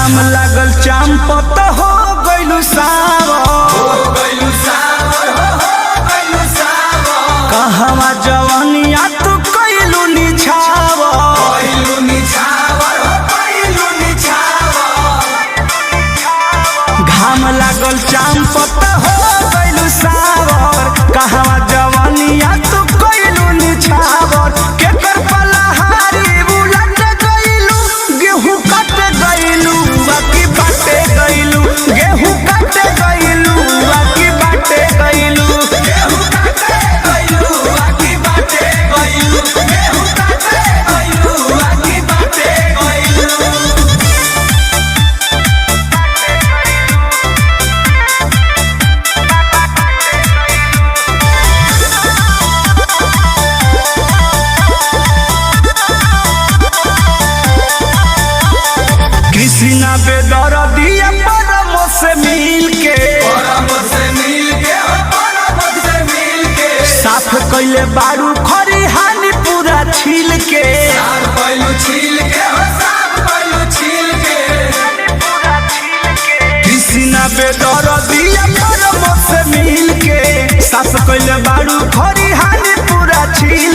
घाम लागल चांपत हो गइलू सावर कहवा जवानिया तू कइलू निछावर घाम लागल चांपत हो गइलू सावर कहवा जवानिया तू कइलू निछावर केकर पलहारी उलट गइलू गेहूं कट गइलू बाकी बाटे गइलू गेहूं कट गइलू बाकी बाटे गइलू गेहूं कट गइलू बाकी बाटे गइलू गेहूं कट गइलू बाकी बाटे गइलू। कृष्णा बेदर्दिया परम से मिल के साफ कइले बारू खरिहानी पूरा छील के कृष्णा बेदर्दिया परम से मिल के साफ कइले बारू खरिहानी पूरा छील